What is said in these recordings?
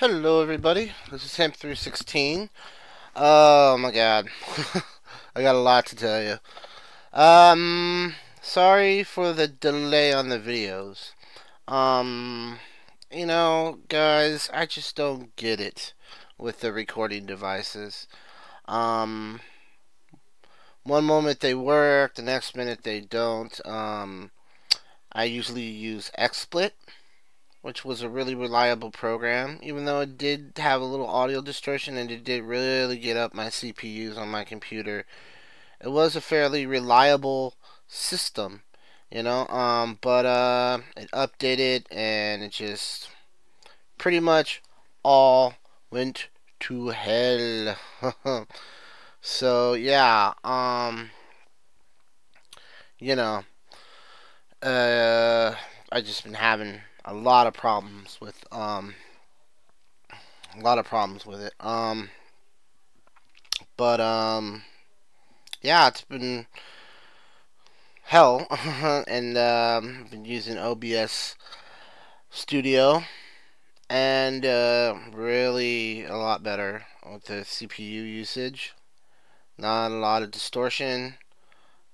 Hello, everybody. This is Hemp316. Oh my god, I got a lot to tell you. Sorry for the delay on the videos. Um, guys, I just don't get it with the recording devices. Um, one moment they work, the next minute they don't. I usually use XSplit, which was a really reliable program, even though it did have a little audio distortion and it did really get up my CPUs on my computer. It was a fairly reliable system, but it updated and it just pretty much all went to hell. So yeah, you know, uh, I just been having a lot of problems with it. But yeah, it's been hell, and I've been using OBS Studio, and really a lot better with the CPU usage. Not a lot of distortion.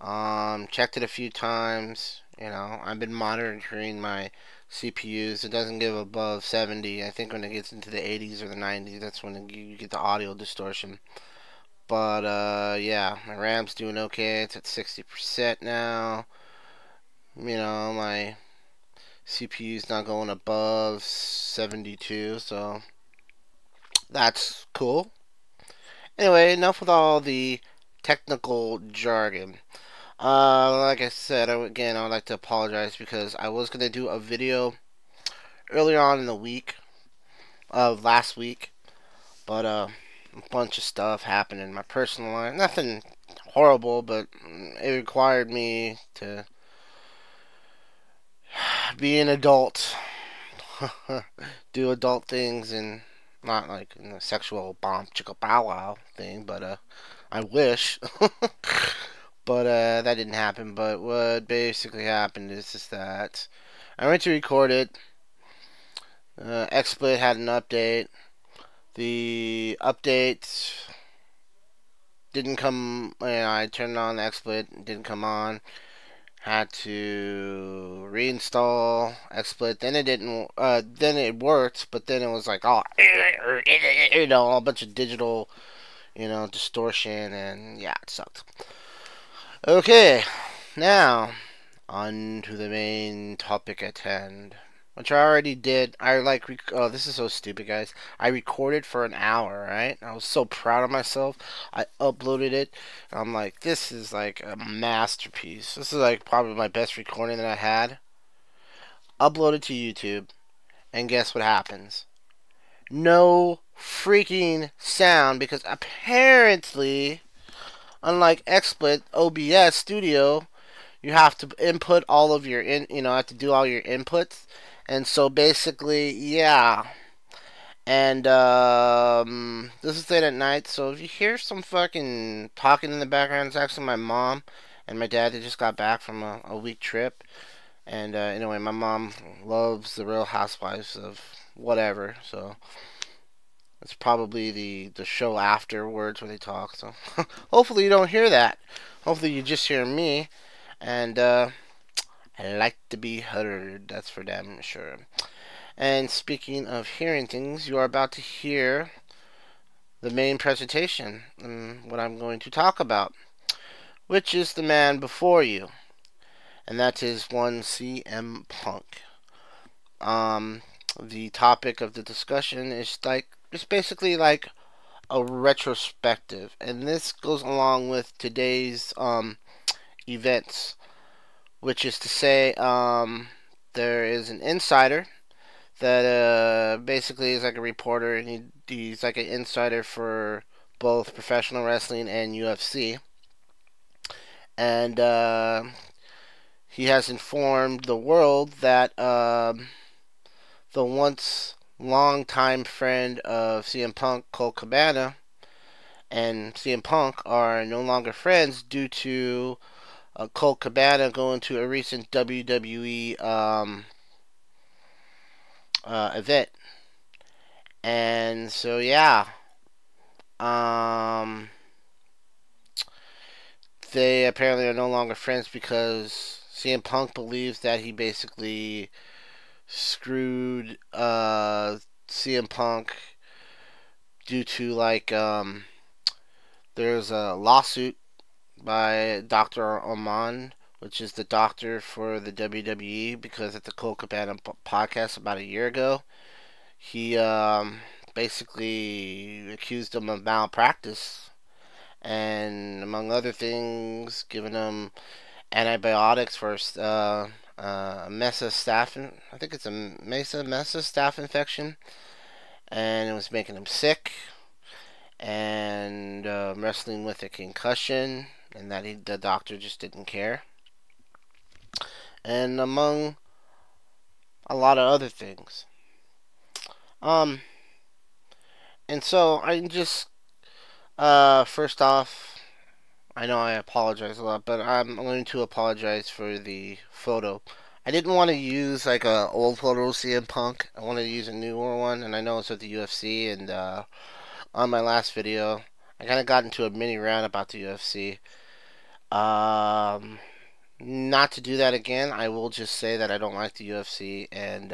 Checked it a few times. I've been monitoring my CPUs. It doesn't give above 70. I think when it gets into the 80s or the 90s, that's when you get the audio distortion. But yeah, my RAM's doing okay. It's at 60% now. My CPU's not going above 72, so that's cool. Anyway, enough with all the technical jargon. Like I said, again, I would like to apologize because I was gonna do a video earlier on in the week of last week, but a bunch of stuff happened in my personal life. Nothing horrible, but it required me to be an adult, do adult things, and not like in a sexual bomb chicka bow wow thing, but I wish. But that didn't happen. But what basically happened is just that I went to record it. XSplit had an update. The update didn't come. I turned on the XSplit, it didn't come on. Had to reinstall XSplit. Then it didn't. Then it worked, but then it was like, oh, a bunch of digital, distortion, and yeah, it sucked. Okay, now on to the main topic at hand, which I already did. Oh, this is so stupid, guys. I recorded for an hour, right? I was so proud of myself. I uploaded it. I'm like, this is like a masterpiece. This is like probably my best recording that I had. Uploaded to YouTube, and guess what happens? No freaking sound because apparently, unlike XSplit, OBS Studio, you have to input all of your have to do all your inputs, and so basically, yeah. And this is late at night, so if you hear some fucking talking in the background, it's actually my mom and my dad. They just got back from a week trip, and anyway, my mom loves the Real Housewives of whatever, so it's probably the show afterwards where they talk. So hopefully you don't hear that. Hopefully you just hear me. And I like to be heard, that's for damn sure. And speaking of hearing things, you are about to hear the main presentation, what I'm going to talk about, which is the man before you, and that is one CM Punk. The topic of the discussion is it's basically like a retrospective, and this goes along with today's events, which is to say, there is an insider that basically is like a reporter, and he's like an insider for both professional wrestling and UFC, and he has informed the world that the once longtime friend of CM Punk, Colt Cabana, and CM Punk are no longer friends due to Colt Cabana going to a recent WWE event. And so yeah, um, they apparently are no longer friends because CM Punk believes that he basically screwed CM Punk due to there's a lawsuit by Dr. Oman, which is the doctor for the WWE, because at the Colt Cabana podcast about a year ago, he basically accused him of malpractice and, among other things, giving him antibiotics for Mesa staph. I think it's a Mesa staph infection, and it was making him sick and wrestling with a concussion, and that the doctor just didn't care, and among a lot of other things. Um, and so I just first off, I know I apologize a lot, but I'm going to apologize for the photo. I didn't want to use like a old photo of CM Punk. I wanted to use a newer one, and I know it's with the UFC. And on my last video, I kind of got into a mini rant about the UFC. Not to do that again. I will just say that I don't like the UFC, and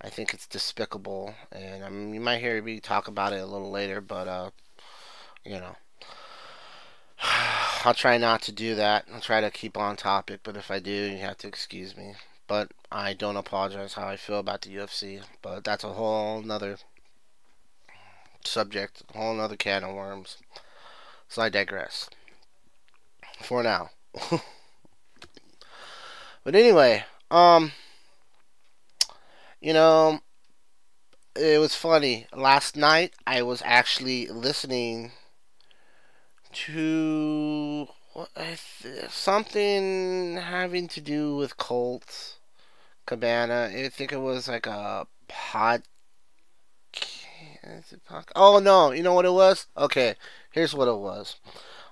I think it's despicable. And you might hear me talk about it a little later, but you know, I'll try not to do that. I'll try to keep on topic, but if I do, you have to excuse me. But I don't apologize how I feel about the UFC. But that's a whole nother subject, a whole nother can of worms. So I digress. For now. But anyway, you know, it was funny. Last night I was actually listening to something having to do with Colt Cabana. I think it was like a podcast. Oh no, you know what it was? Okay, here's what it was.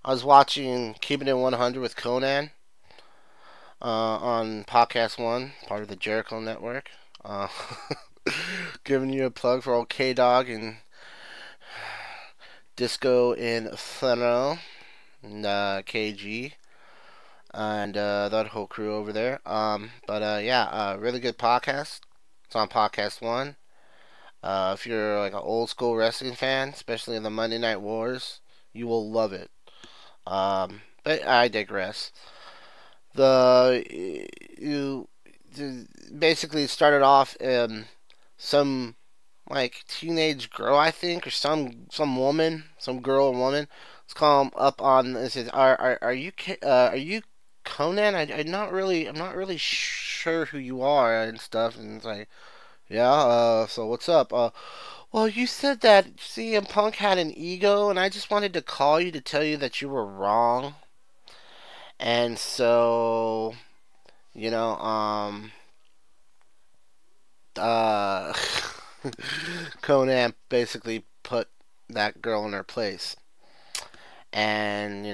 I was watching Keeping It 100 with Conan on Podcast One, part of the Jericho Network. Uh, giving you a plug for old K Dog and Disco Inferno and KG and that whole crew over there. But yeah, really good podcast. It's on Podcast One. If you're like an old school wrestling fan, especially in the Monday Night Wars, you will love it. But I digress. The you basically started off some like teenage girl, I think, or some woman, some girl or woman. Let's call him up on. It says, are you Conan? I'm not really sure who you are and stuff." And it's like, "Yeah, so what's up?" Well, you said that CM Punk had an ego, and I just wanted to call you to tell you that you were wrong. And so, you know, uh, Conan basically put that girl in her place. And,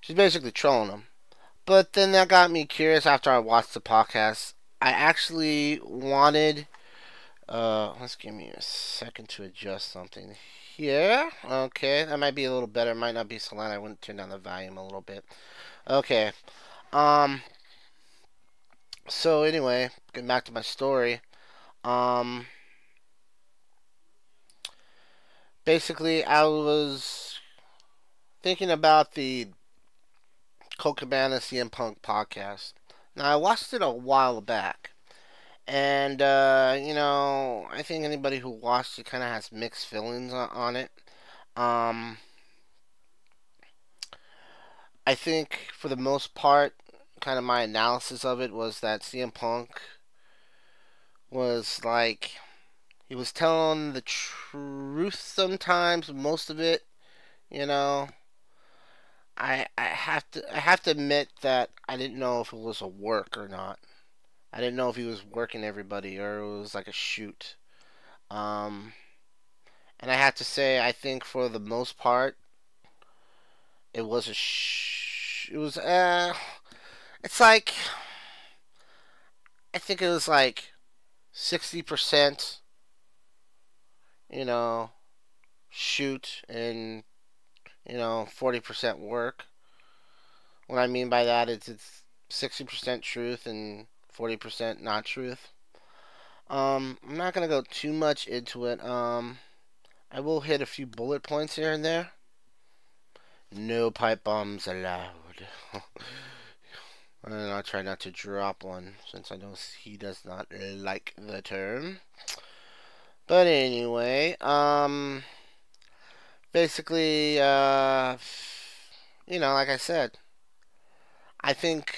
she's basically trolling him. But then that got me curious after I watched the podcast. I actually wanted. Let's give me a second to adjust something here. Okay, that might be a little better. It might not be so loud. I wouldn't turn down the volume a little bit. Okay. Um. So anyway, getting back to my story. Um. Basically, I was thinking about the Colt Cabana CM Punk podcast. Now, I watched it a while back. And, I think anybody who watched it kind of has mixed feelings on it. Um, I think for the most part, kind of my analysis of it was that CM Punk was like, he was telling the truth sometimes, most of it, you know. I have to admit that I didn't know if it was a work or not. I didn't know if he was working everybody or it was like a shoot. Um, and I have to say, I think for the most part, it was it was it's like I think it was like 60%. you know, shoot and, 40% work. What I mean by that is it's 60% truth and 40% not truth. I'm not gonna go too much into it. I will hit a few bullet points here and there. No pipe bombs allowed. And I'll try not to drop one since I know he does not like the term. But anyway, basically, like I said, I think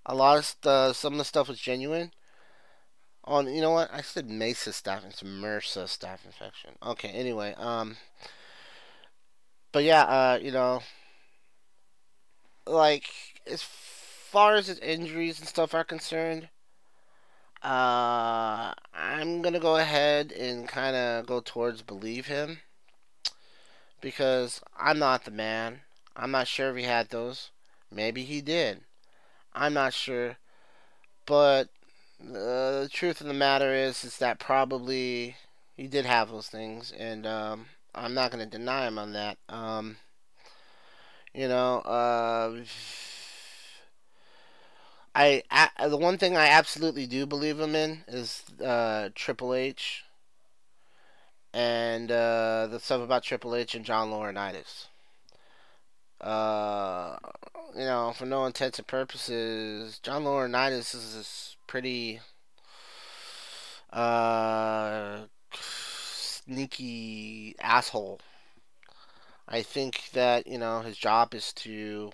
some of the stuff was genuine. On, you know what? I said Mesa staph. It's MRSA staph infection. Okay. Anyway, but yeah, like as far as his injuries and stuff are concerned, I'm gonna go ahead and kind of go towards believe him because I'm not the man. I'm not sure if he had those. Maybe he did. I'm not sure. But the truth of the matter is that probably he did have those things, and I'm not going to deny him on that. You know, the one thing I absolutely do believe him in is Triple H and the stuff about Triple H and John Laurinaitis. Uh, for no intents and purposes, John Laurinaitis is this pretty sneaky asshole. I think that his job is to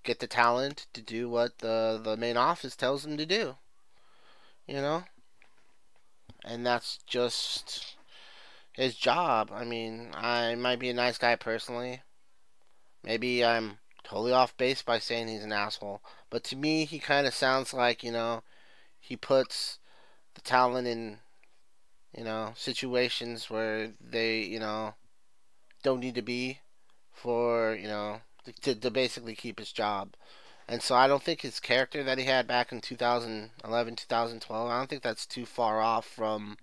get the talent to do what the main office tells them to do. You know, and that's just his job. I mean, I might be a nice guy personally. Maybe I'm totally off base by saying he's an asshole, but to me, he kind of sounds like he puts the talent in situations where they don't need to be for to basically keep his job. And so I don't think his character that he had back in 2011, 2012, I don't think that's too far off from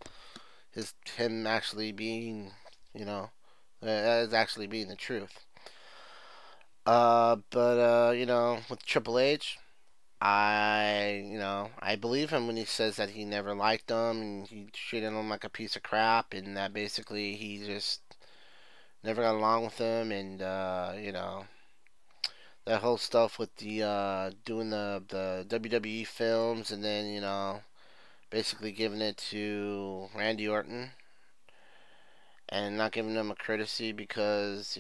him actually being, as actually being the truth. But with Triple H, I believe him when he says that he never liked them and he treated them like a piece of crap, and that basically he just never got along with them, and that whole stuff with the doing the WWE films, and then basically giving it to Randy Orton and not giving him a courtesy because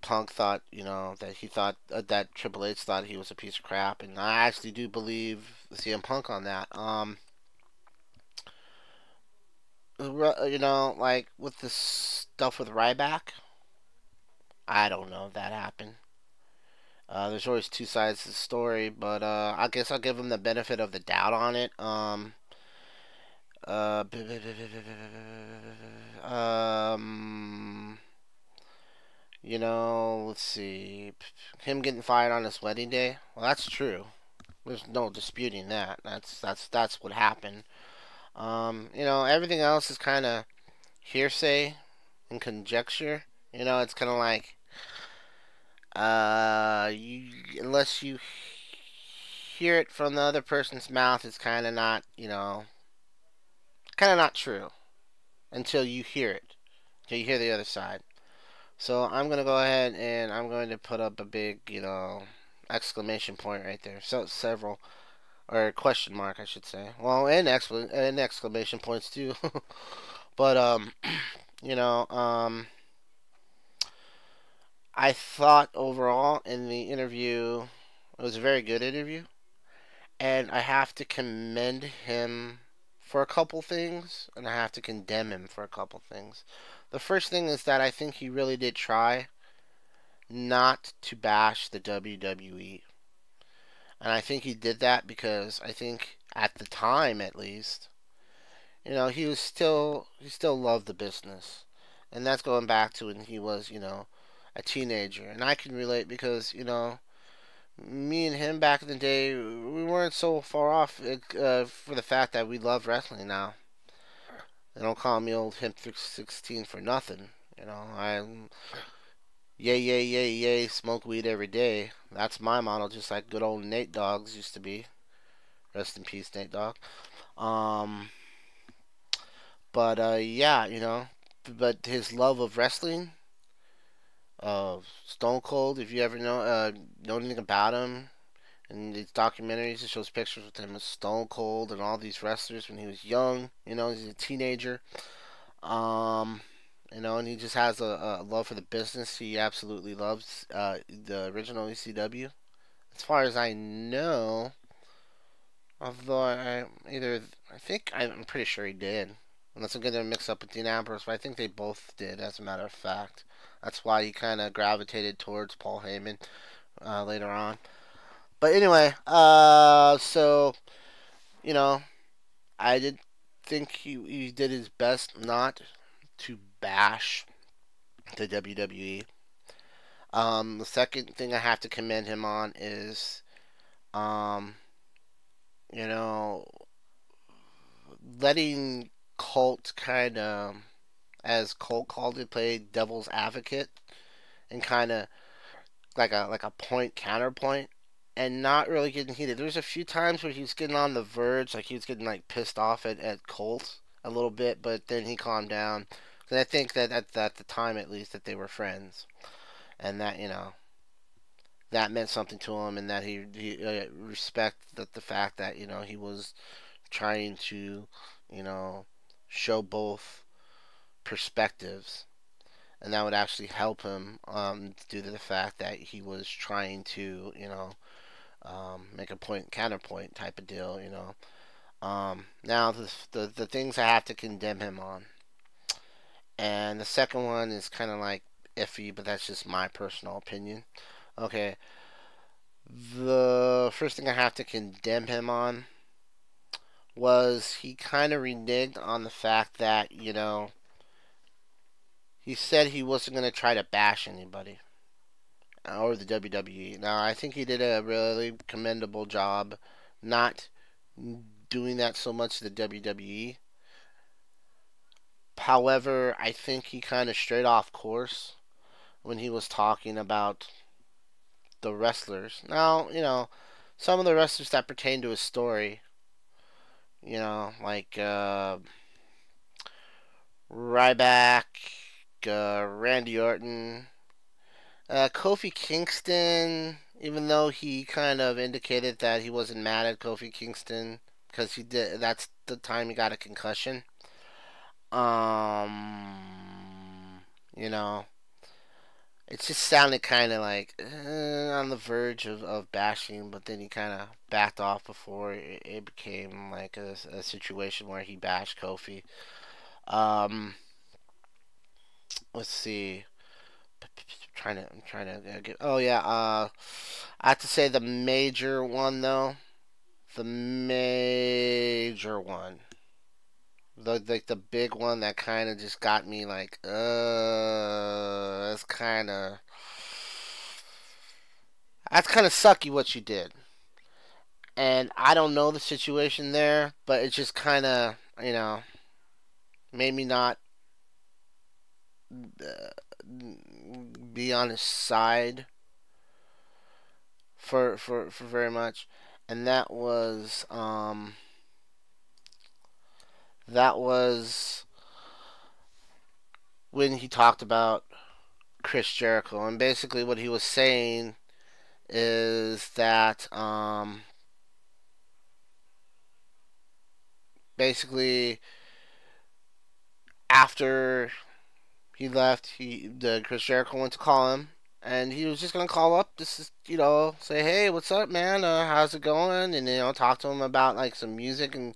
Punk thought that he thought that Triple H thought he was a piece of crap, and I actually do believe CM Punk on that. Like with the stuff with Ryback, I don't know if that happened. There's always two sides to the story, but I guess I'll give him the benefit of the doubt on it. Uh, um, let's see. Him getting fired on his wedding day. Well, that's true. There's no disputing that. That's what happened. Everything else is kind of hearsay and conjecture. It's kind of like unless you hear it from the other person's mouth, it's kind of not true until you hear it, until you hear the other side. So I'm gonna go ahead and I'm going to put up a big, exclamation point right there. So several or question mark, I should say. Well, and exclamation points too. But you know, I thought overall in the interview it was a very good interview, and I have to commend him for a couple things, and I have to condemn him for a couple things. The first thing is that I think he really did try not to bash the WWE. And I think he did that because I think at the time at least, he still loved the business. And that's going back to when he was, a teenager. And I can relate because, me and him back in the day, we weren't so far off for the fact that we love wrestling now. They don't call me old Hemp 16 for nothing. I'm yay, yay, yay, yay, smoke weed every day. That's my model, just like good old Nate Dogg's used to be. Rest in peace, Nate Dogg. Um, but yeah, but his love of wrestling, Stone Cold. If you ever know anything about him, in these documentaries, it shows pictures with him as Stone Cold and all these wrestlers when he was young. He's a teenager. Um, and he just has a love for the business. He absolutely loves the original ECW. As far as I know, although I think I'm pretty sure he did. Unless I'm getting them mixed up with Dean Ambrose, but I think they both did, as a matter of fact. That's why he kind of gravitated towards Paul Heyman later on. But anyway, so you know, I did think he did his best not to bash the WWE. The second thing I have to commend him on is, um, you know, letting Colt kind of, as Colt called it, play devil's advocate and kind of like a point counterpoint and not really getting heated. There's a few times where he was getting on the verge, like he was getting like pissed off at Colt a little bit, but then he calmed down. And I think that at the time, at least, that they were friends, and that that meant something to him, and that he respect the fact that he was trying to show both perspectives, and that would actually help him due to the fact that he was trying to make a point counterpoint type of deal. Now the things I have to condemn him on, and the second one is kind of like iffy, but that's just my personal opinion. Okay, the first thing I have to condemn him on was he kind of reneged on the fact that he said he wasn't going to try to bash anybody or the WWE. Now, I think he did a really commendable job not doing that so much to the WWE. However, I think he kind of strayed off course when he was talking about the wrestlers. Now, some of the wrestlers that pertain to his story, like Ryback, Randy Orton, Kofi Kingston, even though he kind of indicated that he wasn't mad at Kofi Kingston because he did. That's the time he got a concussion. You know, it just sounded kind of like on the verge of bashing, but then he kind of backed off before it became like a situation where he bashed Kofi. Um, let's see. I'm trying to get. Oh yeah. I have to say the major one though. The major one. The big one that kind of just got me like, that's kind of sucky what you did. And I don't know the situation there, but it just kind of made me not be on his side for very much, and that was when he talked about Chris Jericho, and basically what he was saying is that basically after he left, the Chris Jericho went to call him, and he was just gonna call up, just say, hey, what's up, man? How's it going? And talk to him about like some music, and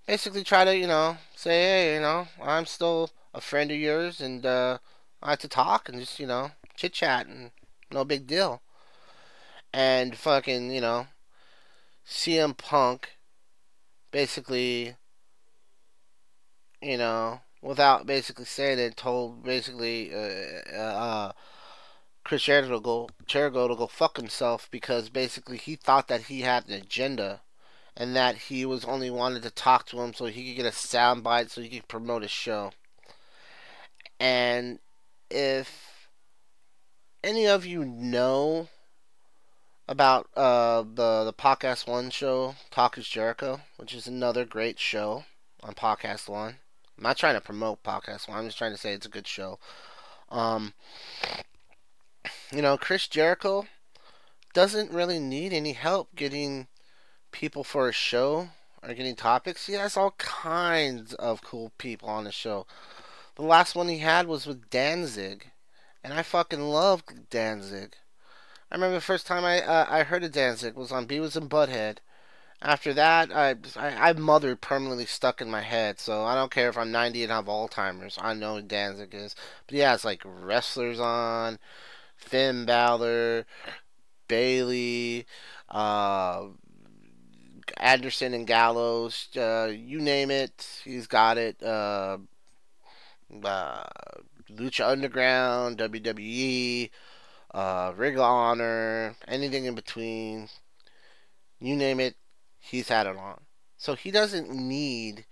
basically try to say, hey, I'm still a friend of yours, and I like to talk and just chit chat, and no big deal. And fucking CM Punk basically without basically saying it, told basically Chris Jericho to go fuck himself because basically he thought that he had an agenda and that he was only wanted to talk to him so he could get a sound bite so he could promote his show. And if any of you know about the Podcast One show, Talk is Jericho, which is another great show on Podcast One. I'm not trying to promote Podcast One. I'm just trying to say it's a good show. Um, Chris Jericho doesn't really need any help getting people for a show or getting topics. He has all kinds of cool people on the show. The last one he had was with Danzig, and I fucking love Danzig. I remember the first time I heard of Danzig was on Beavis and Butthead. After that, I Mother permanently stuck in my head, so I don't care if I'm 90 and have Alzheimer's. I know who Danzig is. But yeah, it's like wrestlers on, Finn Balor, Bailey, uh, Anderson and Gallows, you name it, he's got it. Uh, Lucha Underground, WWE, Ring of Honor, anything in between, you name it, he's had it on. So he doesn't need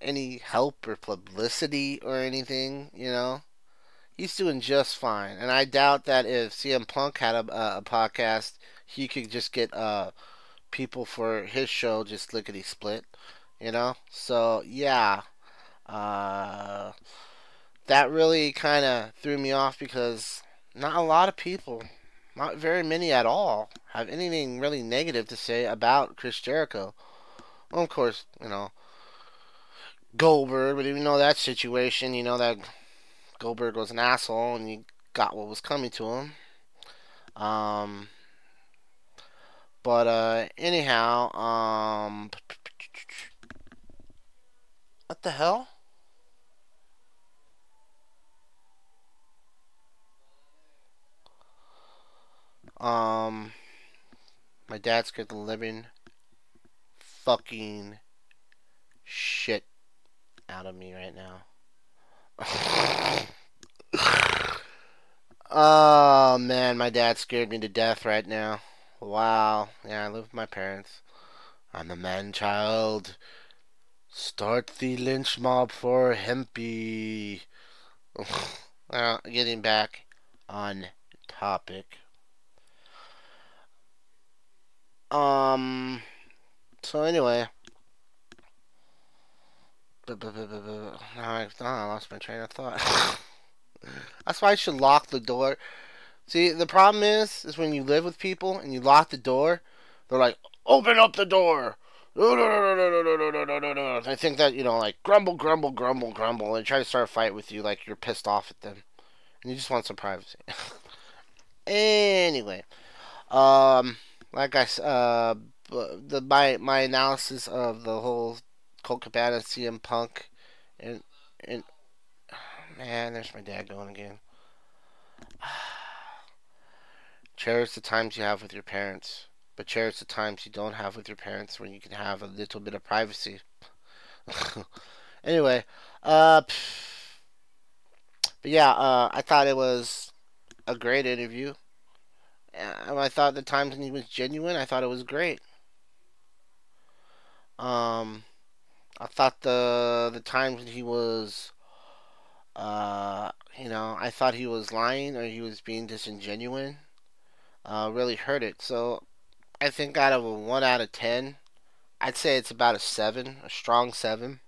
any help or publicity or anything. He's doing just fine. And I doubt that if CM Punk had a podcast, he could just get people for his show just lickety split. So yeah, uh, that really kind of threw me off because not a lot of people, not very many at all, have anything really negative to say about Chris Jericho. Well, of course, Goldberg, but even know that situation, that Goldberg was an asshole and he got what was coming to him. Um, but anyhow, what the hell? Um, my dad scared the living fucking shit out of me right now. Oh man, my dad scared me to death right now. Wow. Yeah, I live with my parents. I'm the man child. Start the lynch mob for Hempy. Well, getting back on topic. Um. So anyway, I lost my train of thought. That's why I should lock the door. See, the problem is when you live with people and you lock the door, they're like, "Open up the door." I think that like grumble, grumble, grumble, grumble, and try to start a fight with you like you're pissed off at them, and you just want some privacy. Anyway, um, like my analysis of the whole Colt Cabana CM Punk, and man, there's my dad going again. Cherish the times you have with your parents, but cherish the times you don't have with your parents when you can have a little bit of privacy. Anyway, but yeah, I thought it was a great interview. I thought the times when he was genuine, I thought it was great. Um, I thought the times when he was, I thought he was lying or he was being disingenuous. Really hurt it. So I think out of a 1 out of 10, I'd say it's about a 7, a strong 7.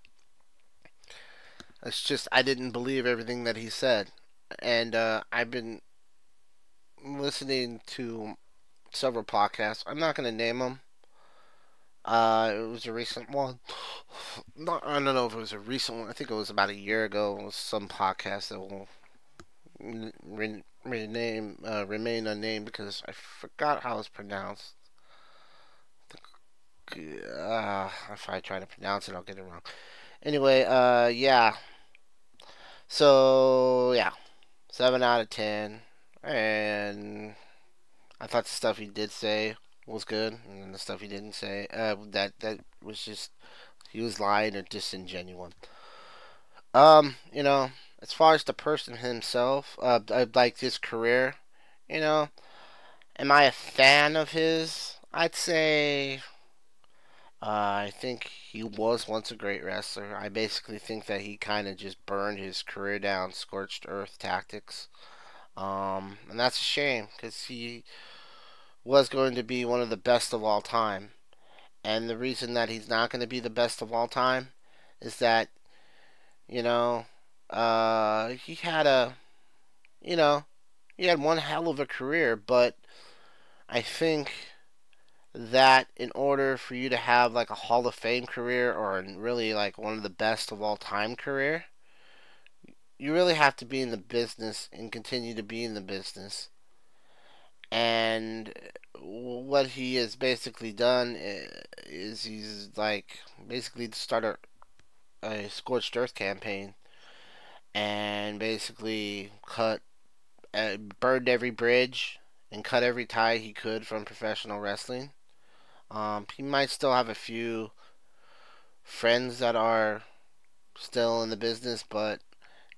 It's just I didn't believe everything that he said, and I've been listening to several podcasts. I'm not gonna name them. It was a recent one. I don't know if it was a recent one. I think it was about a year ago. It was some podcast that will remain unnamed because I forgot how it's pronounced. If I try to pronounce it, I'll get it wrong. Anyway, yeah. So yeah, 7 out of 10, and I thought the stuff he did say was good, and the stuff he didn't say, that was just he was lying or disingenuous. You know, as far as the person himself, I liked his career. You know, am I a fan of his? I'd say I think he was once a great wrestler. I basically think that he kind of just burned his career down, scorched earth tactics. And that's a shame because he was going to be one of the best of all time. And the reason that he's not going to be the best of all time is that, you know, he had a, you know, he had one hell of a career, but I think that in order for you to have like a Hall of Fame career or really like one of the best of all time career, you really have to be in the business and continue to be in the business. And what he has basically done is he's like basically started a scorched earth campaign and basically burned every bridge and cut every tie he could from professional wrestling. He might still have a few friends that are still in the business, but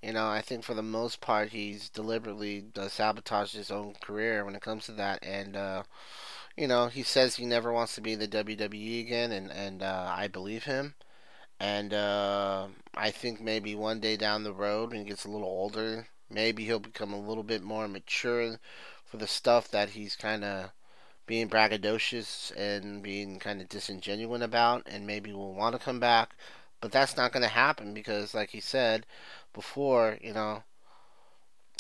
I think for the most part he's deliberately sabotaged his own career when it comes to that. And he says he never wants to be in the WWE again, and I believe him. And I think maybe one day down the road, when he gets a little older, maybe he'll become a little bit more mature for the stuff that he's kind of being braggadocious and being kind of disingenuous about, and maybe will want to come back. But that's not going to happen because, like he said before,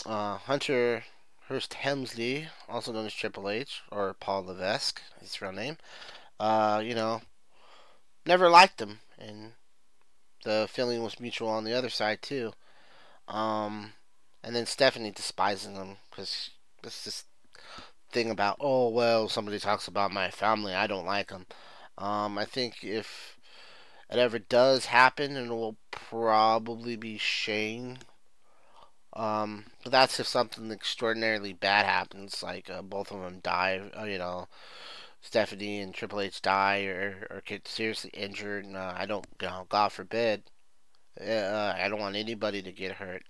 Hunter Hearst Helmsley, also known as Triple H or Paul Levesque, his real name, never liked him, and the feeling was mutual on the other side too. Um, and then Stephanie despises him because this thing about, oh well, somebody talks about my family, I don't like them. I think if it ever does happen, and it will probably be Shane. But that's if something extraordinarily bad happens, like both of them die. Stephanie and Triple H die or get seriously injured. And, I don't, God forbid. I don't want anybody to get hurt,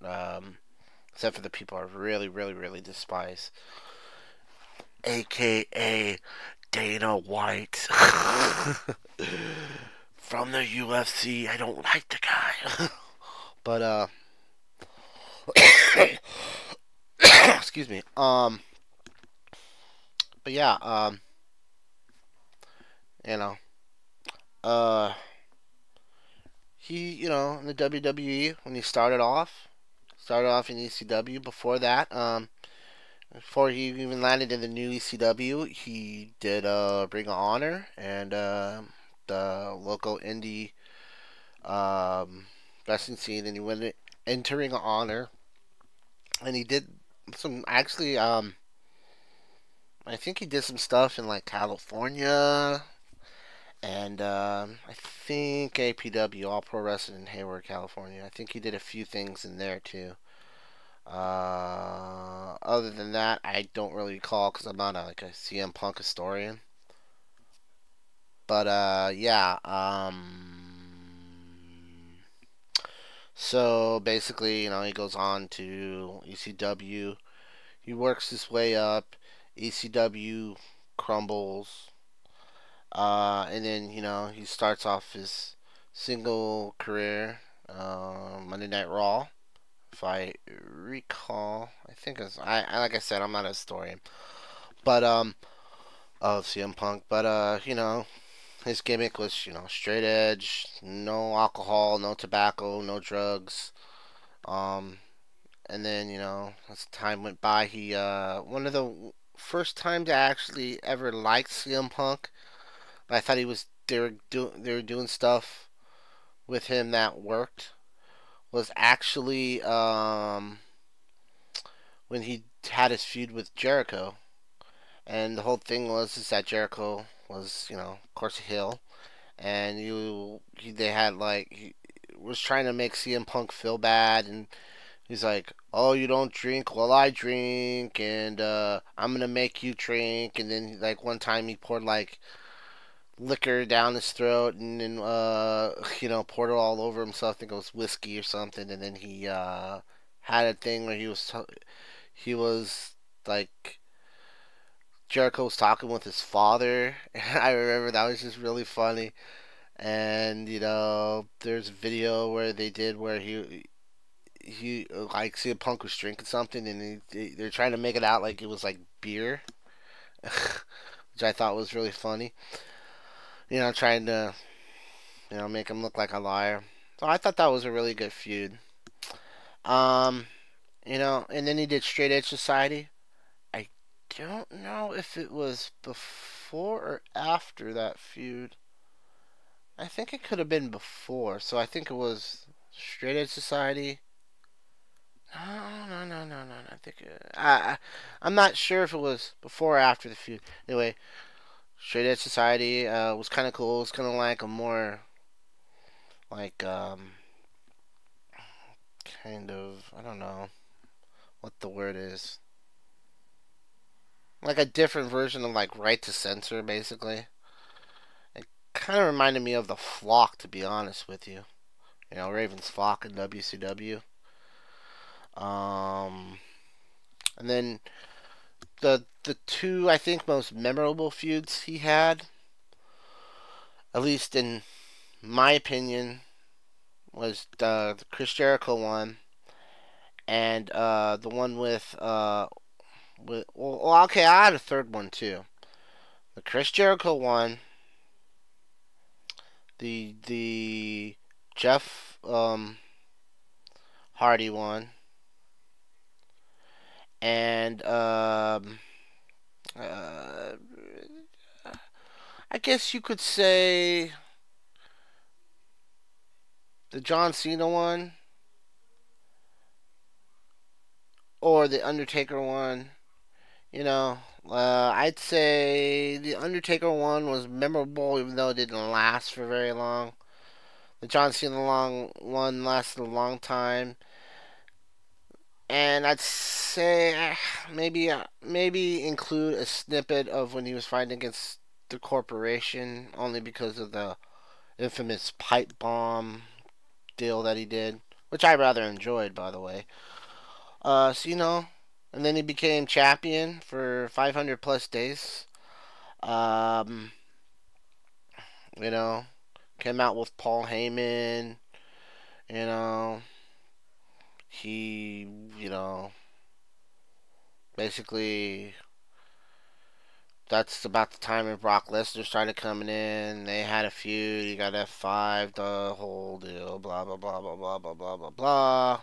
except for the people I really, really, really despise, aka Dana White from the UFC. I don't like the guy, but excuse me. But yeah, you know, uh, he, in the WWE when he started off in ECW. Before that, before he even landed in the new ECW, he did Ring of Honor and the local indie wrestling scene, and he went into Ring of Honor, and he did some actually. I think he did some stuff in like California, and I think APW, All Pro Wrestling in Hayward, California. I think he did a few things in there too. Other than that, I don't really recall because I'm not like a CM Punk historian. But yeah. So basically, he goes on to ECW. He works his way up. ECW crumbles. And then he starts off his single career, Monday Night Raw. If I recall, I think it's like I said, I'm not a historian, but of CM Punk, but his gimmick was straight edge, no alcohol, no tobacco, no drugs. Um, and then as time went by, he one of the first times I actually ever liked CM Punk. I thought they were doing stuff with him that worked. Was actually when he had his feud with Jericho, and the whole thing was is that Jericho was of course a heel, and they had like he was trying to make CM Punk feel bad, and he's like, "Oh, you don't drink? Well, I drink, and I'm gonna make you drink." And then like one time he poured like liquor down his throat, and then poured it all over himself. I think it was whiskey or something. And then he had a thing where he was like Jericho was talking with his father. I remember that was just really funny. And there's a video where they did where he like CM Punk was drinking something, and they're trying to make it out like it was like beer, which I thought was really funny. Trying to make him look like a liar. So I thought that was a really good feud. Um, and then he did Straight Edge Society. I don't know if it was before or after that feud. I think it could have been before. So I think it was Straight Edge Society. No, no, no, no, no. I think I'm not sure if it was before or after the feud. Anyway, Straight Edge Society was kind of cool. It was kind of like a more like kind of, I don't know what the word is. Like a different version of like Right to Censor, basically. It kind of reminded me of the Flock, to be honest with you. Raven's Flock in WCW. Um, and then the two I think most memorable feuds he had, at least in my opinion, was the Chris Jericho one and the one well, okay, I had a third one too. The Chris Jericho one, the Jeff Hardy one, and uh, I guess you could say the John Cena one or the Undertaker one. I'd say the Undertaker one was memorable, even though it didn't last for very long. The John Cena long one lasted a long time, and I'd say maybe include a snippet of when he was fighting against the corporation, only because of the infamous pipe bomb deal that he did, which I rather enjoyed, by the way. So and then he became champion for 500 plus days. Um, you know, Came out with Paul Heyman. You know, he, basically that's about the time when Brock Lesnar started coming in. They had a feud. He got F5, the whole deal. Blah blah blah blah blah blah blah blah blah.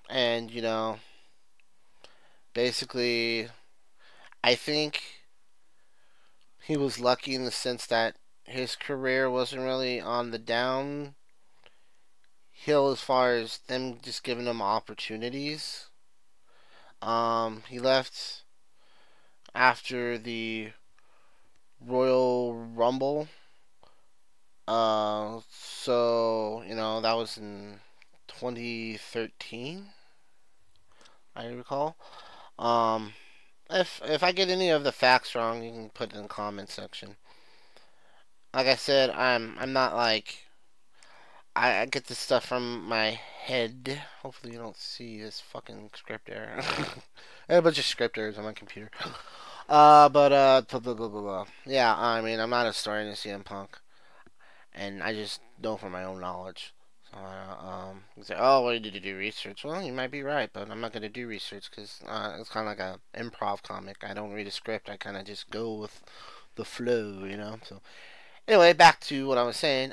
And basically, I think he was lucky in the sense that his career wasn't really on the downhill as far as them just giving him opportunities. He left after the Royal Rumble. So that was in 2013, I recall. Um, if I get any of the facts wrong, you can put it in the comment section. Like I said, I'm not like I get this stuff from my head. Hopefully you don't see this fucking script error. I have a bunch of script errors on my computer. Blah, blah, blah, blah, blah. Yeah, I mean, I'm not a historian of CM Punk, and I just know from my own knowledge. So, you say, oh, well, did you do research? Well, you might be right, but I'm not gonna do research because it's kind of like a improv comic. I don't read a script. I kind of just go with the flow. So, anyway, back to what I was saying.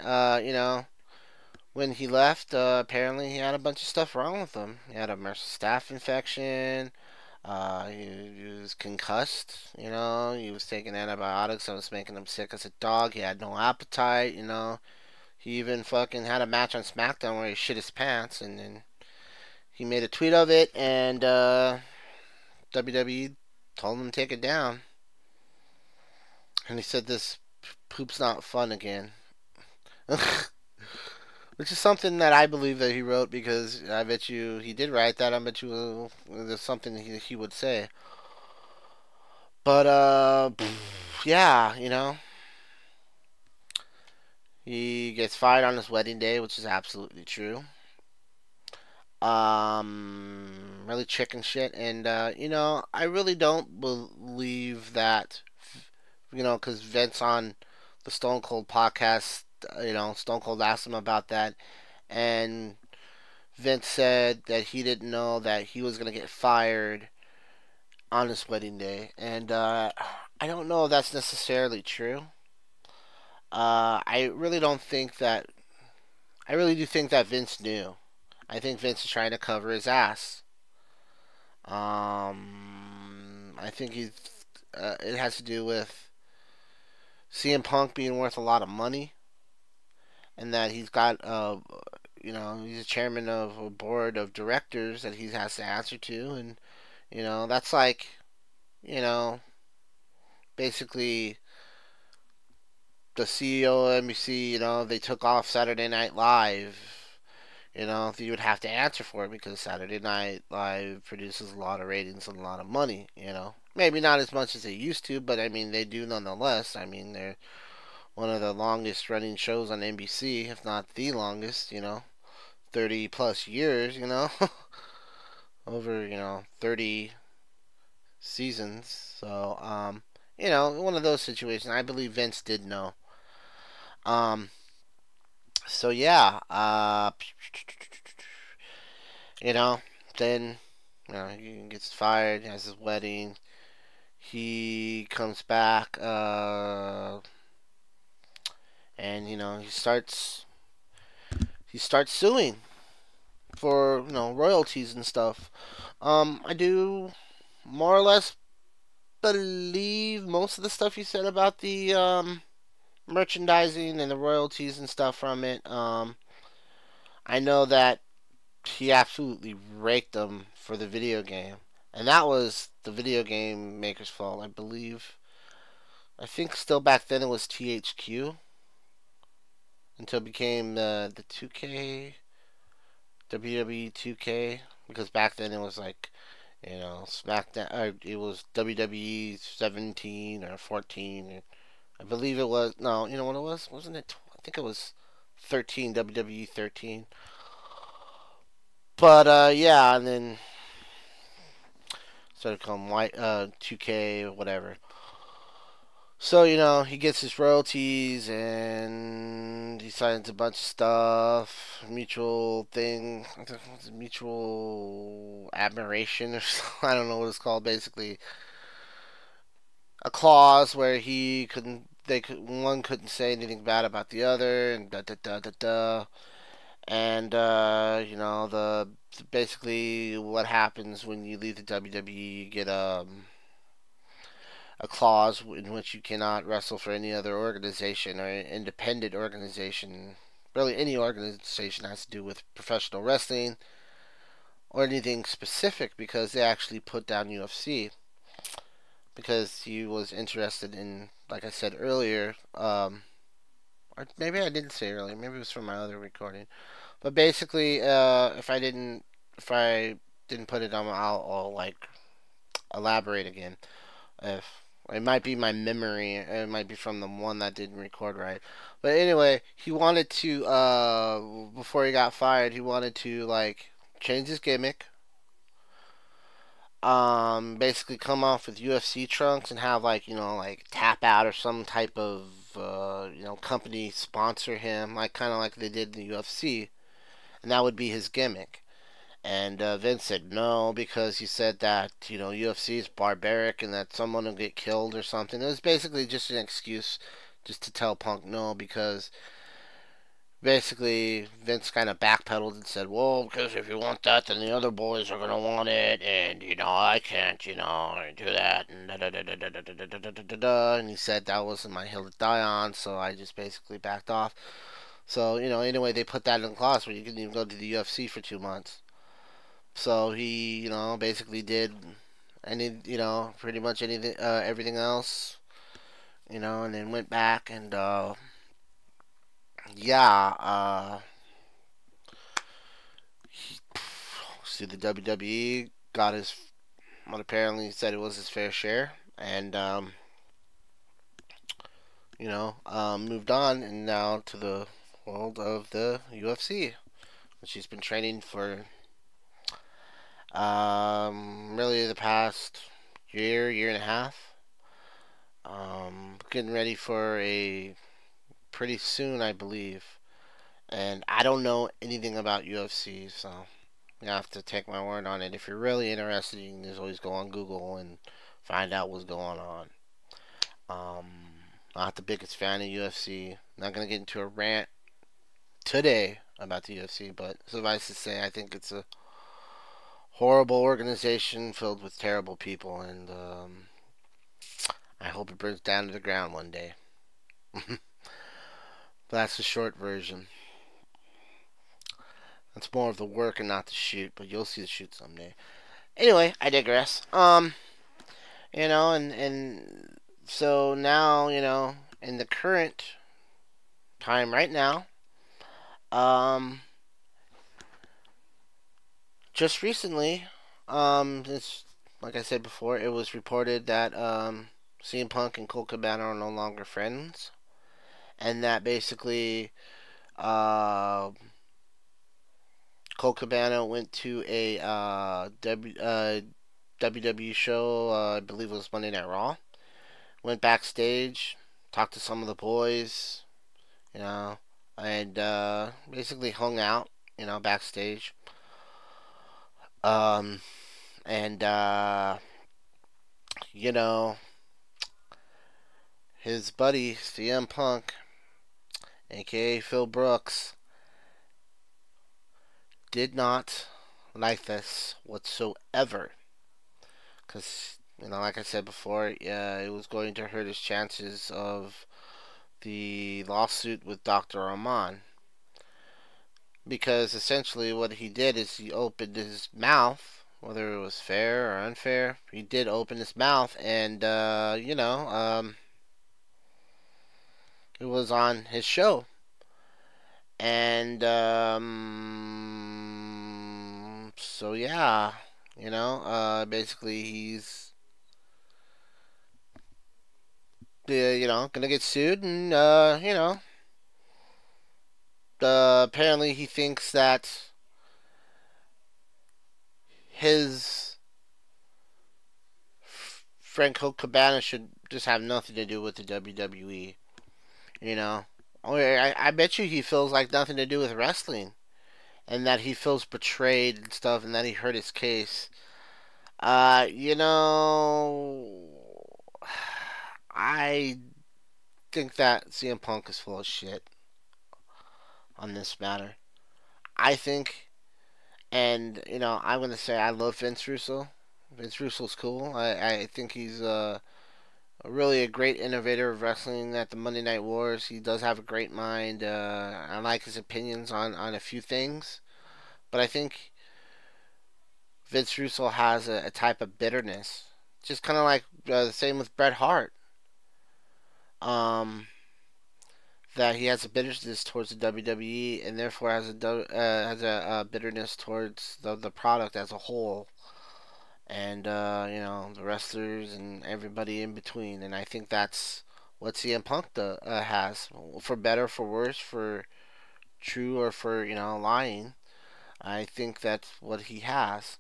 When he left, apparently he had a bunch of stuff wrong with him. He had a MRSA staph infection. He was concussed. He was taking antibiotics that was making him sick as a dog. He had no appetite. He even fucking had a match on SmackDown where he shit his pants, and then he made a tweet of it, and WWE told him to take it down. And he said this poop's not fun again. Which is something that I believe that he wrote, because I bet you he did write that. I bet you there's something he would say. But yeah, he gets fired on his wedding day, which is absolutely true. Really chicken shit, and I really don't believe that, because Vince on the Stone Cold podcast. Stone Cold asked him about that, and Vince said that he didn't know that he was gonna get fired on his wedding day, and I don't know if that's necessarily true. I really don't think that. I really do think that Vince knew. I think Vince is trying to cover his ass. I think he's. It has to do with CM Punk being worth a lot of money, and that he's got he's a chairman of a board of directors that he has to answer to, and that's like you know basically the CEO of NBC. They took off Saturday Night Live. You would have to answer for it because Saturday Night Live produces a lot of ratings and a lot of money. Maybe not as much as they used to, but I mean they do nonetheless. I mean they're one of the longest running shows on NBC, if not the longest. 30 plus years. Over 30 seasons. So one of those situations. I believe Vince did know. Um, so yeah, you know, then he gets fired, has his wedding. He comes back, and he starts suing for royalties and stuff. I do more or less believe most of the stuff he said about the merchandising and the royalties and stuff from it. I know that he absolutely raked them for the video game, and that was the video game maker's fault, I believe. I think still back then it was THQ until it became the 2K WWE 2K, because back then it was like SmackDown. It was WWE 17 or 14. I believe it was. No, you know what it was? Wasn't it? I think it was 13. WWE 13. But yeah, and then started calling White 2K or whatever. So he gets his royalties and he signs a bunch of stuff, mutual thing, mutual admiration or something. I don't know what it's called. Basically, a clause where one couldn't say anything bad about the other, and da da da da da. And the basically what happens when you leave the WWE, you get a clause in which you cannot wrestle for any other organization or independent organization. Really, any organization has to do with professional wrestling or anything specific, because they actually put down UFC because he was interested in, like I said earlier, or maybe I didn't say earlier, maybe it was from my other recording. But basically, if I didn't put it on, I'll like elaborate again. If it might be my memory, it might be from the one that didn't record right. But anyway, he wanted to before he got fired, he wanted to like change his gimmick. Basically come off with UFC trunks and have like Tap Out or some type of company sponsor him, like kind of like they did in the UFC, and that would be his gimmick. And Vince said no, because he said that UFC is barbaric and that someone will get killed or something. It was basically just an excuse, just to tell Punk no, because basically Vince kind of backpedaled and said, "Well, because if you want that, then the other boys are gonna want it, and I can't do that." And da da da da da da da da da da da. And he said that wasn't my hill to die on, so I just basically backed off. So anyway, they put that in the clause where you couldn't even go to the UFC for 2 months. So he, basically did pretty much anything, everything else, and then went back and, yeah, see the WWE got his, what apparently said it was his fair share, and, moved on, and now to the world of the UFC, which he's been training for, really the past year and a half. Getting ready for a pretty soon, I believe. And I don't know anything about UFC, so you have to take my word on it. If you're really interested, you can just always go on Google and find out what's going on. Um, Not the biggest fan of UFC. Not gonna get into a rant today about the UFC, but suffice to say, I think it's a horrible organization filled with terrible people, and I hope it burns down to the ground one day. That's the short version. That's more of the work and not the shoot, but you'll see the shoot someday. Anyway, I digress. And so now, in the current time right now, um, just recently, it's like I said before, it was reported that CM Punk and Colt Cabana are no longer friends, and that basically, uh, Colt Cabana went to a WWE show, I believe it was Monday Night Raw. Went backstage, talked to some of the boys, you know, and basically hung out, backstage. Um, and you know, his buddy CM Punk, aka Phil Brooks, did not like this whatsoever. Because, like I said before, yeah, it was going to hurt his chances of the lawsuit with Dr. Rahman. Because essentially what he did is he opened his mouth, whether it was fair or unfair. He did open his mouth, and, it was on his show. And, so yeah, basically he's, gonna get sued, and, apparently he thinks that his Franco Cabana should just have nothing to do with the WWE. You know, I bet you he feels like nothing to do with wrestling, and that he feels betrayed and stuff, and that he hurt his case. Uh, you know, I think that CM Punk is full of shit on this matter. I think, and I'm gonna say I love Vince Russo. Vince Russo's cool. I think he's really a great innovator of wrestling at the Monday Night Wars. He does have a great mind. I like his opinions on a few things, but I think Vince Russo has a type of bitterness, just kind of like the same with Bret Hart. Um, that he has a bitterness towards the WWE, and therefore has a bitterness towards the product as a whole, and the wrestlers and everybody in between. And I think that's what CM Punk has, for better, for worse, for true or for lying. I think that's what he has,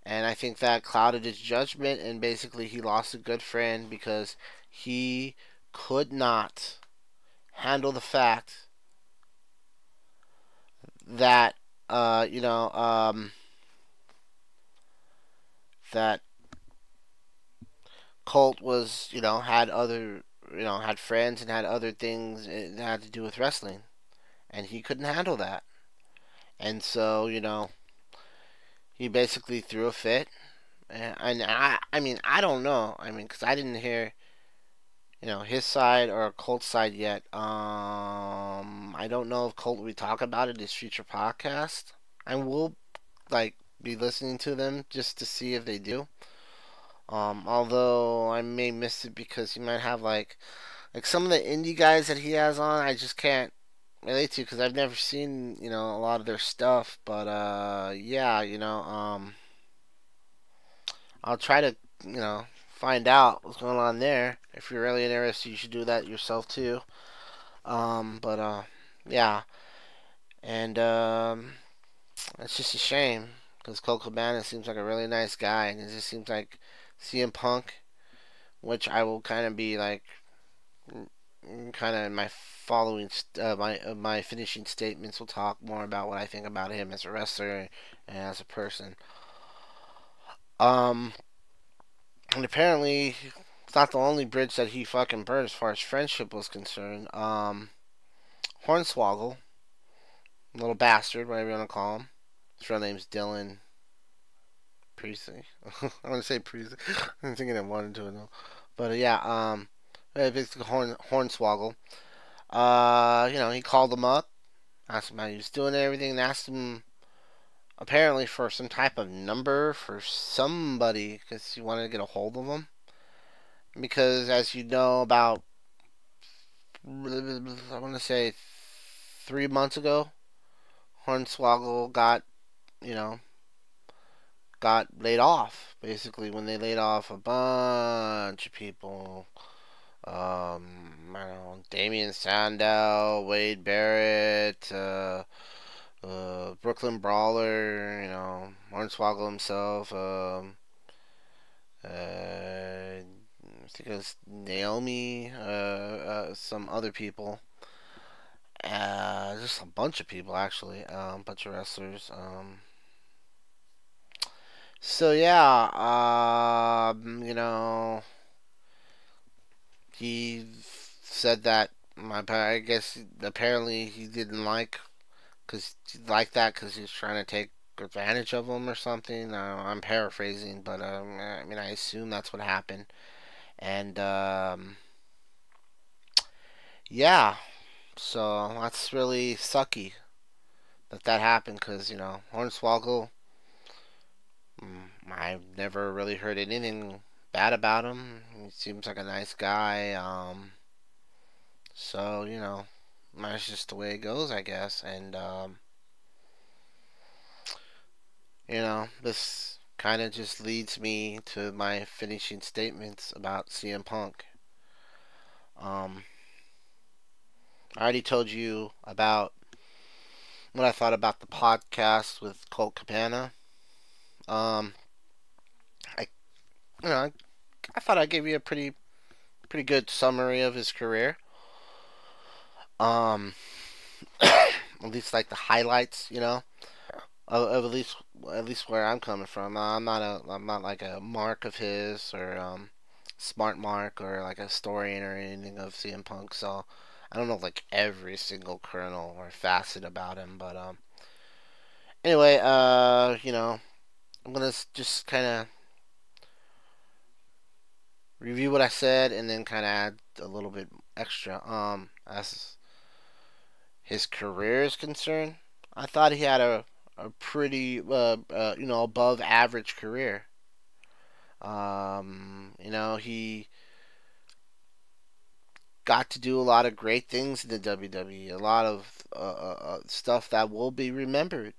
and I think that clouded his judgment, and basically he lost a good friend because he could not handle the fact that uh, you know um, that Colt was had other had friends and had other things that had to do with wrestling, and he couldn't handle that, and so he basically threw a fit, and I mean I don't know, I mean because I didn't hear his side or Colt's side yet. I don't know if Colt will talk about it in his future podcast. I will like be listening to them just to see if they do. Although I may miss it because he might have like some of the indie guys that he has on. I just can't relate to because I've never seen a lot of their stuff. But yeah, I'll try to find out what's going on there. If you're really interested, you should do that yourself too. But yeah, and it's just a shame because Colt Cabana seems like a really nice guy, and it just seems like CM Punk, which I will kind of be like kind of in my following my finishing statements will talk more about what I think about him as a wrestler and as a person. Um, and apparently it's not the only bridge that he fucking burned as far as friendship was concerned. Hornswoggle, little bastard, whatever you want to call him. His real name's Dylan Priestley. I want to say Priestley. I'm thinking I wanted to know, but yeah, basically Hornswoggle. He called him up, asked him how he was doing and everything, and asked him apparently for some type of number for somebody because he wanted to get a hold of him. Because as you know, about I want to say 3 months ago, Hornswoggle you know, got laid off. Basically, when they laid off a bunch of people, I don't know, Damian Sandow, Wade Barrett, Brooklyn Brawler, Hornswoggle himself, I think it was Naomi, some other people, just a bunch of people actually, a bunch of wrestlers. So yeah, he said that I guess apparently he didn't like that because he was trying to take advantage of him or something. I'm paraphrasing, but I mean I assume that's what happened. And yeah, so that's really sucky that happened because Hornswoggle. I've never really heard anything bad about him. He seems like a nice guy. So that's just the way it goes, I guess. And this kind of just leads me to my finishing statements about CM Punk. Um, I already told you about what I thought about the podcast with Colt Cabana. Um, I you know I thought I gave you a pretty good summary of his career. Um, at least like the highlights, of at least where I'm coming from. I'm not like a mark of his or smart mark or like a historian or anything of CM Punk. So I don't know like every single kernel or facet about him, but anyway, I'm gonna just kind of review what I said and then kind of add a little bit extra. As his career is concerned, I thought he had a pretty above average career. He got to do a lot of great things in the WWE, a lot of stuff that will be remembered.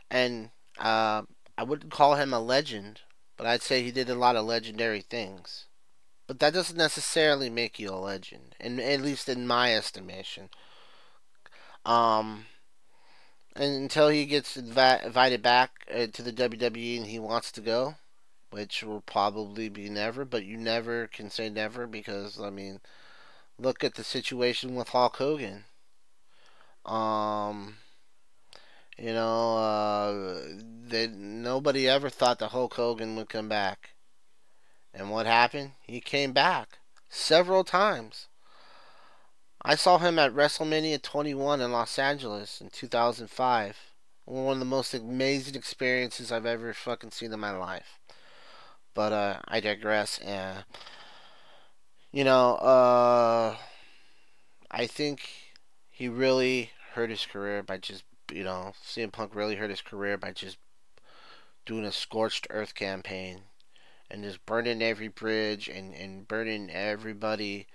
And I wouldn't call him a legend, but I'd say he did a lot of legendary things. But that doesn't necessarily make you a legend, and at least in my estimation. Um, and until he gets invited back to the WWE and he wants to go, which will probably be never, but you never can say never because I mean, look at the situation with Hulk Hogan. Um, nobody ever thought that Hulk Hogan would come back, and what happened? He came back several times. I saw him at WrestleMania 21 in Los Angeles in 2005. One of the most amazing experiences I've ever fucking seen in my life. But I digress. You know, uh, I think he really hurt his career by just CM Punk really hurt his career by just doing a scorched earth campaign and just burning every bridge and burning everybody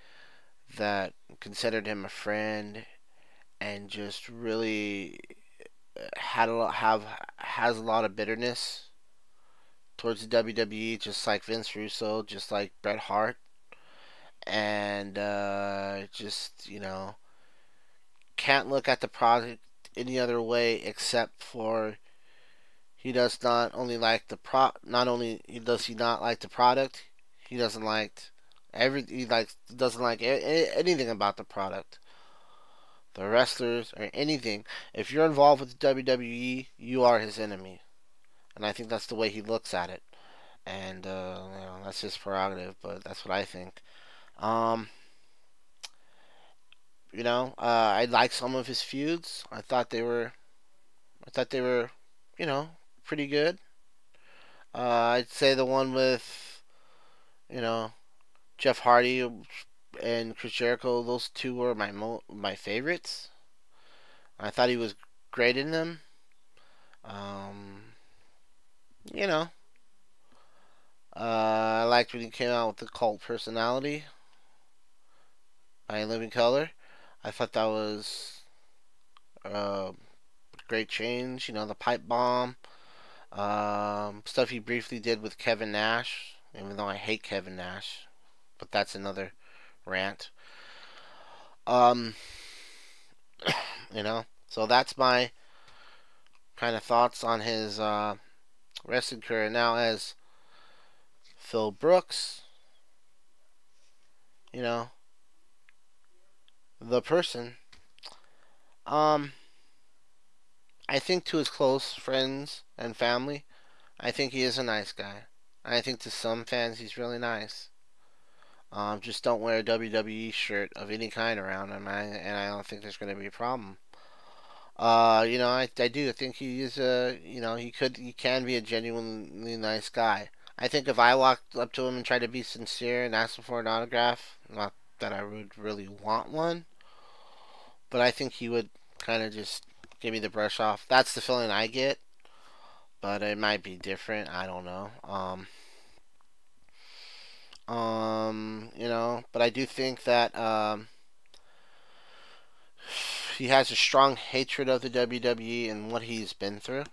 that considered him a friend and just really had a lot have has a lot of bitterness towards the WWE, just like Vince Russo, just like Bret Hart, and just can't look at the product any other way except for he does not only like the not only does he not like the product, he doesn't like He like doesn't like anything about the product, the wrestlers, or anything. If you're involved with the WWE, you are his enemy, and I think that's the way he looks at it. And that's his prerogative, but that's what I think. Um, I like some of his feuds. I thought they were, you know, pretty good. I'd say the one with, you know, Jeff Hardy and Chris Jericho. Those two were my favorites. I thought he was great in them. Um, you know, I liked when he came out with the cult personality by Living Color. I thought that was a great change. The pipe bomb. Stuff he briefly did with Kevin Nash, even though I hate Kevin Nash, but that's another rant. Um, so that's my kind of thoughts on his wrestling career. Now, as Phil Brooks, you know, the person, um, I think to his close friends and family, I think he is a nice guy. I think to some fans, he's really nice. Just don't wear a WWE shirt of any kind around him, and I don't think there's going to be a problem. I do think he is he can be a genuinely nice guy. I think if I walked up to him and tried to be sincere and asked him for an autograph, not that I would really want one, but I think he would kind of just give me the brush off. That's the feeling I get, but it might be different. I don't know. But I do think that he has a strong hatred of the WWE and what he's been through,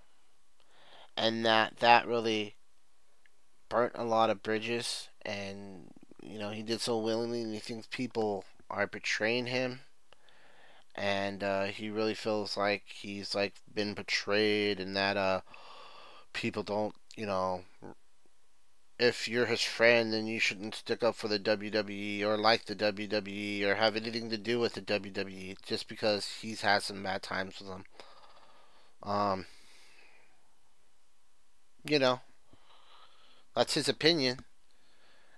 and that really burnt a lot of bridges, and he did so willingly, and he thinks people are betraying him, and he really feels like he's like been betrayed, and that people don't, if you're his friend, then you shouldn't stick up for the WWE or like the WWE or have anything to do with the WWE just because he's had some bad times with them. Um, you know, that's his opinion,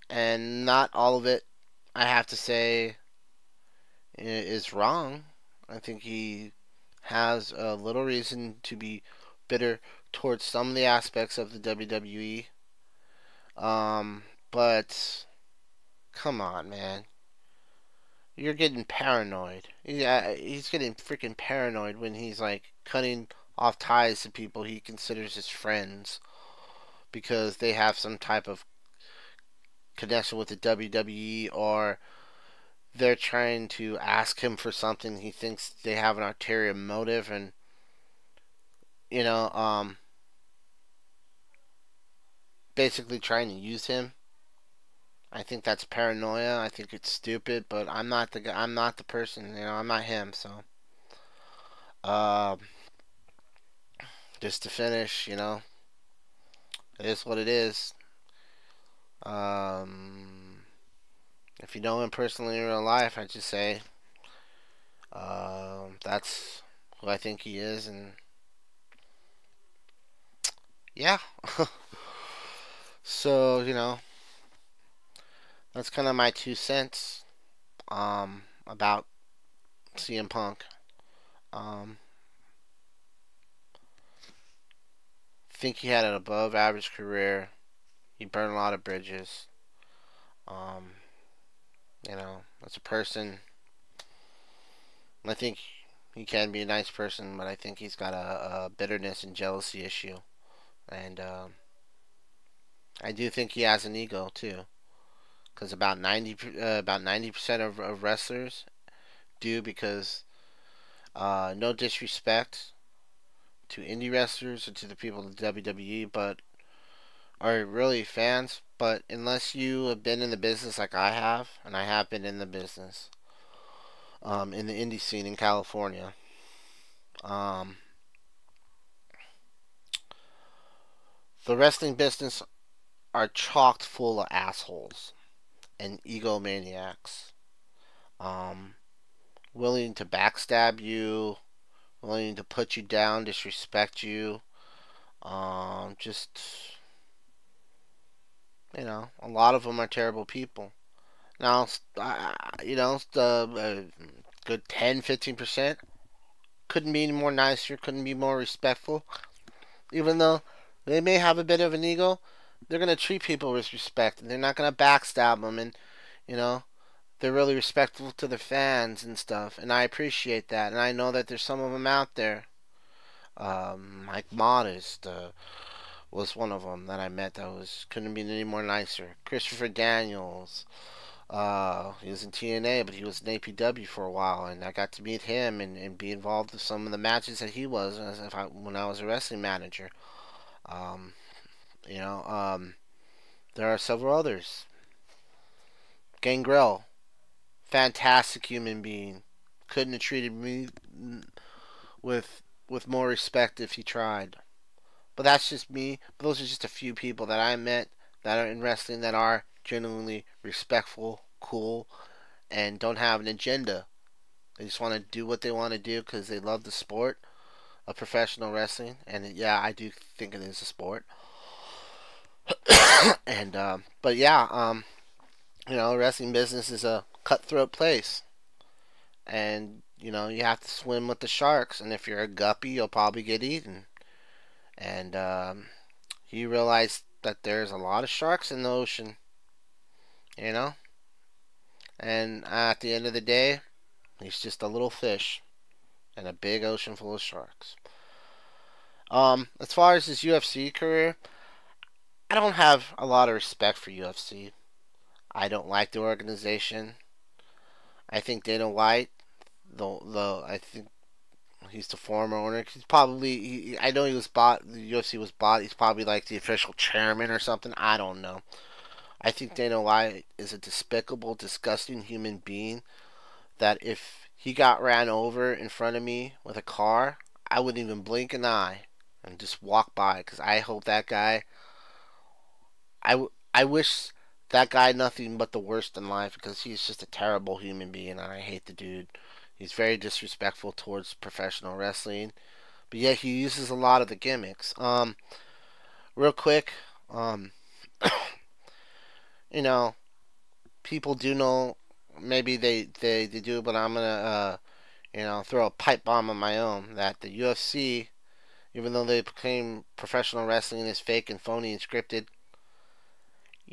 and not all of it, I have to say, is wrong. I think he has a little reason to be bitter towards some of the aspects of the WWE. But come on, man. You're getting paranoid. Yeah, he's getting freaking paranoid when he's like cutting off ties to people he considers his friends because they have some type of connection with the WWE, or they're trying to ask him for something he thinks they have an ulterior motive, and you know um basically trying to use him. I think that's paranoia. I think it's stupid, but I'm not the guy. I'm not the person. I'm not him. So uh, just to finish, it is what it is. um if you know him personally in real life, I just say that's who I think he is, and yeah. So that's kind of my 2 cents about CM Punk. Um, think he had an above average career. He burned a lot of bridges. Um, as a person, I think he can be a nice person, but I think he's got a bitterness and jealousy issue, and I do think he has an ego too, because about 90% of wrestlers do, because no disrespect to indie wrestlers or to the people in the WWE, but are really fans. But unless you have been in the business like I have, and I have been in the business, in the indie scene in California, um, the wrestling business are chocked full of assholes. and egomaniacs. Um, Willing to backstab you, willing to put you down, disrespect you. Just, a lot of them are terrible people. Now, the good 10, 15% couldn't be any more nicer, couldn't be more respectful. Even though they may have a bit of an ego, they're going to treat people with respect, and they're not going to backstab them, and, you know, they're really respectful to their fans and stuff, and I appreciate that, and I know that there's some of them out there. Mike Modest was one of them that I met that was couldn't be any more nicer. Christopher Daniels, he was in TNA, but he was in APW for a while, and I got to meet him and be involved with some of the matches that he was when I was a wrestling manager. Um, you know, um, there are several others. Gangrel, fantastic human being. Couldn't have treated me with more respect if he tried. But that's just me. But those are just a few people that I met that are in wrestling that are genuinely respectful, cool, and don't have an agenda. They just want to do what they want to do because they love the sport of professional wrestling. And yeah, I do think it is a sport. And but yeah, wrestling business is a cutthroat place, and you have to swim with the sharks. And if you're a guppy, you'll probably get eaten. And he realized that there's a lot of sharks in the ocean, you know. And at the end of the day, he's just a little fish in a big ocean full of sharks. As far as his UFC career, I don't have a lot of respect for UFC. I don't like the organization. I think Dana White, I think he's the former owner. He's probably, I know he was bought. The UFC was bought. He's probably like the official chairman or something. I don't know. I think Dana White is a despicable, disgusting human being. That if he got ran over in front of me with a car, I wouldn't even blink an eye and just walk by. Because I hope that guy. I wish that guy nothing but the worst in life because he's just a terrible human being and I hate the dude. He's very disrespectful towards professional wrestling, but yet he uses a lot of the gimmicks. Real quick, um, you know, people do know. Maybe they do, but I'm gonna throw a pipe bomb on my own that the UFC, even though they proclaim professional wrestling is fake and phony and scripted,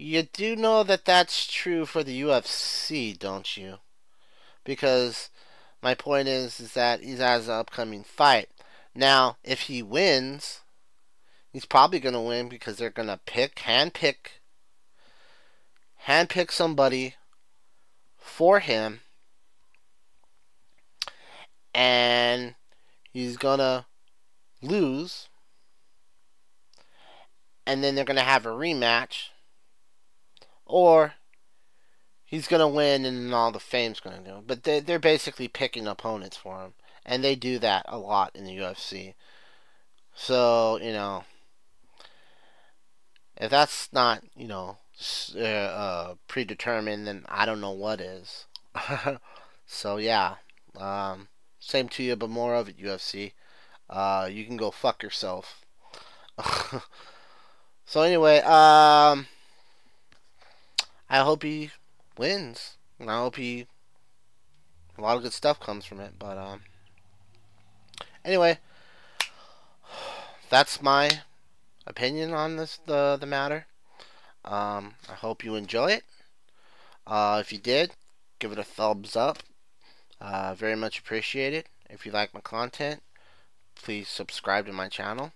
you do know that that's true for the UFC, don't you? Because my point is that he has an upcoming fight. Now, if he wins, he's probably going to win because they're going to handpick somebody for him, and he's going to lose, and then they're going to have a rematch, or he's going to win and all the fame's going to do. But they're basically picking opponents for him, and they do that a lot in the UFC. So, if that's not, predetermined, then I don't know what is. So, yeah. Um, Same to you, but more of it, UFC. You can go fuck yourself. So, anyway, I hope he wins. And I hope a lot of good stuff comes from it. But, anyway, that's my opinion on the matter. I hope you enjoy it. If you did, give it a thumbs up. Very much appreciated. If you like my content, please subscribe to my channel.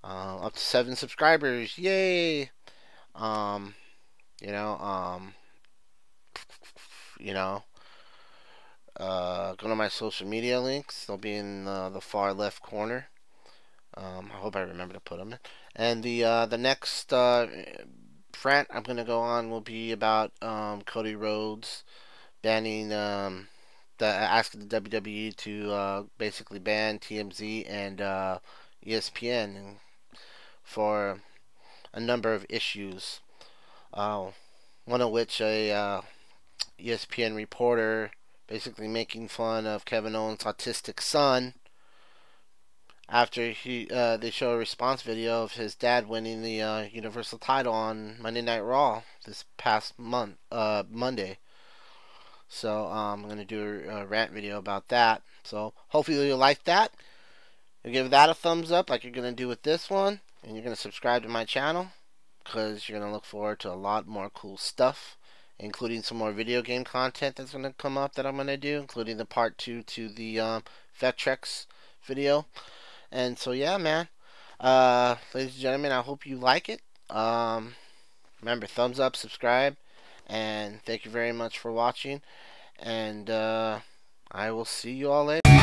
Up to 7 subscribers, yay! Um, you know, um, you know, Go to my social media links. They'll be in the far left corner. I hope I remember to put them in. And the next rant I'm gonna go on will be about Cody Rhodes banning asking the WWE to basically ban TMZ and ESPN for a number of issues. one of which a ESPN reporter basically making fun of Kevin Owens' autistic son after they show a response video of his dad winning the Universal title on Monday Night Raw this past Monday. So I'm gonna do a rant video about that. So hopefully you'll like that. You'll give that a thumbs up like you're gonna do with this one, and you're gonna subscribe to my channel because you're gonna look forward to a lot more cool stuff, including some more video game content that's gonna come up that I'm gonna do, including the part 2 to the Vectrex video. And so yeah, man. Ladies and gentlemen, I hope you like it. Remember, thumbs up, subscribe, and thank you very much for watching. And I will see you all later.